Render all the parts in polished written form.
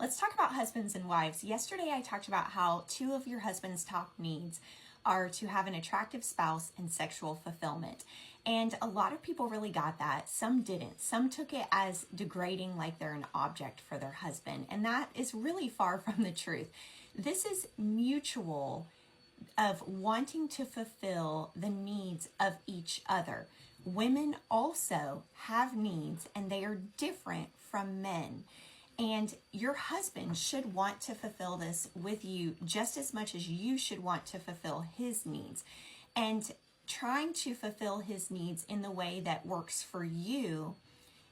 Let's talk about husbands and wives. Yesterday I talked about how two of your husband's top needs are to have an attractive spouse and sexual fulfillment. And a lot of people really got that. Some didn't. Some took it as degrading, like they're an object for their husband. And that is really far from the truth. This is mutual, of wanting to fulfill the needs of each other. Women also have needs, and they are different from men. And your husband should want to fulfill this with you just as much as you should want to fulfill his needs. And trying to fulfill his needs in the way that works for you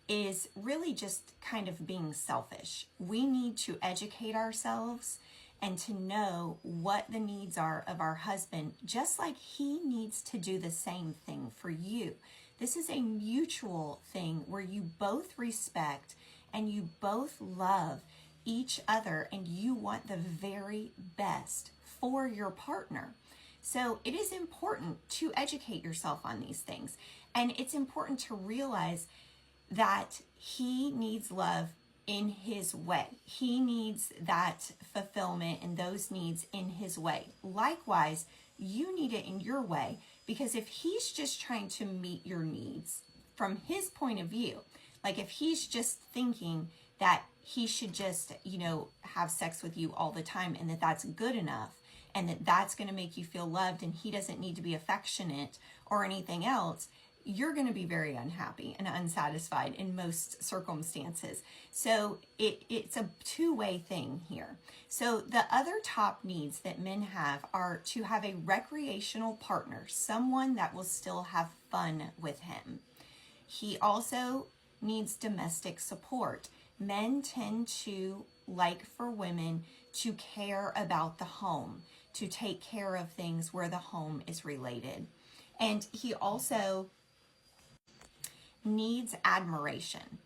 is really just kind of being selfish. We need to educate ourselves and to know what the needs are of our husband, just like he needs to do the same thing for you. This is a mutual thing where you both respect and you both love each other, and you want the very best for your partner. So it is important to educate yourself on these things. And it's important to realize that he needs love in his way. He needs that fulfillment and those needs in his way. Likewise, you need it in your way, because if he's just trying to meet your needs from his point of view, like if he's just thinking that he should just, have sex with you all the time and that that's good enough and that that's going to make you feel loved and he doesn't need to be affectionate or anything else, you're going to be very unhappy and unsatisfied in most circumstances. So it's a two-way thing here. So the other top needs that men have are to have a recreational partner, someone that will still have fun with him. He also needs domestic support. Men tend to like for women to care about the home, to take care of things where the home is related. And he also needs admiration.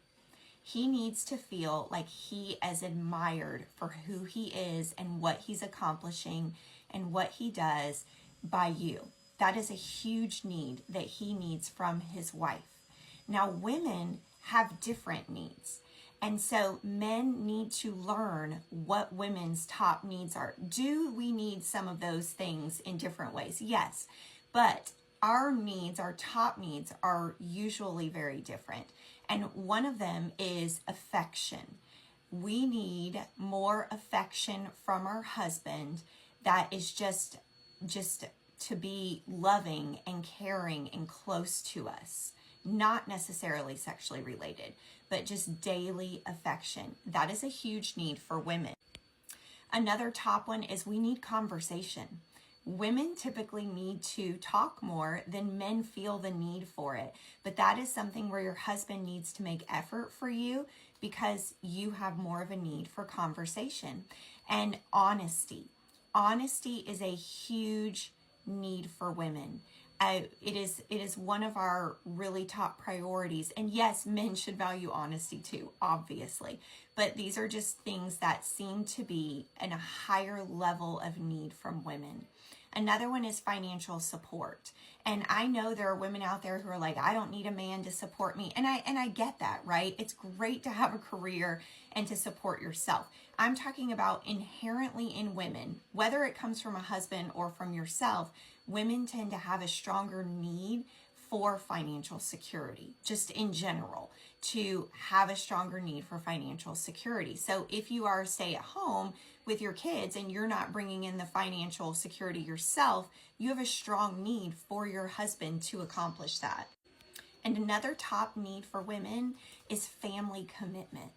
He needs to feel like he is admired for who he is and what he's accomplishing and what he does by you. That is a huge need that he needs from his wife. Now, women have different needs. And so men need to learn what women's top needs are. Do we need some of those things in different ways? Yes, but our needs, our top needs, are usually very different. And one of them is affection. We need more affection from our husband that is just to be loving and caring and close to us. Not necessarily sexually related, but just daily affection. That is a huge need for women. Another top one is we need conversation. Women typically need to talk more than men feel the need for it. But that is something where your husband needs to make effort for you because you have more of a need for conversation. And honesty. Honesty is a huge need for women. It is one of our really top priorities. And yes, men should value honesty too, obviously. But these are just things that seem to be in a higher level of need from women. Another one is financial support. And I know there are women out there who are like, I don't need a man to support me. And I get that, right? It's great to have a career and to support yourself. I'm talking about inherently in women, whether it comes from a husband or from yourself, women tend to have a stronger need for financial security, just in general, to have a stronger need for financial security. So if you are stay at home with your kids and you're not bringing in the financial security yourself, you have a strong need for your husband to accomplish that. And another top need for women is family commitment.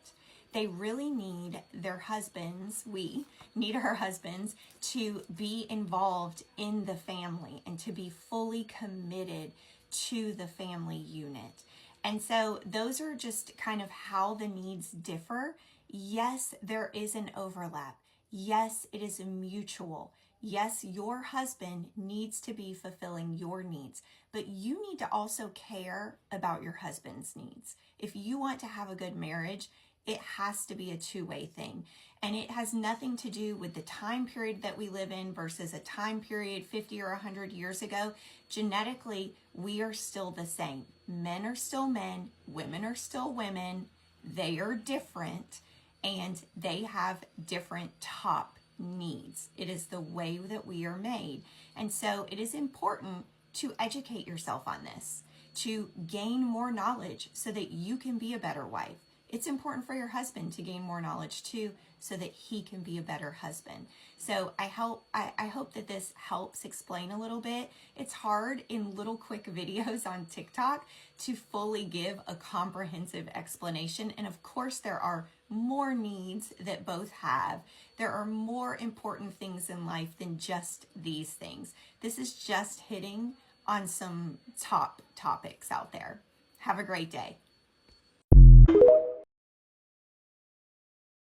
They really need their husbands, we need our husbands to be involved in the family and to be fully committed to the family unit. And so those are just kind of how the needs differ. Yes, there is an overlap. Yes, it is mutual. Yes, your husband needs to be fulfilling your needs, but you need to also care about your husband's needs. If you want to have a good marriage, it has to be a two-way thing. And it has nothing to do with the time period that we live in versus a time period 50 or 100 years ago. Genetically, we are still the same. Men are still men, women are still women. They are different. and they have different top needs. It is the way that we are made. And so it is important to educate yourself on this, to gain more knowledge so that you can be a better wife. It's important for your husband to gain more knowledge too, so that he can be a better husband. So I hope that this helps explain a little bit. It's hard in little quick videos on TikTok to fully give a comprehensive explanation. And of course, there are more needs that both have. There are more important things in life than just these things. This is just hitting on some top topics out there. Have a great day.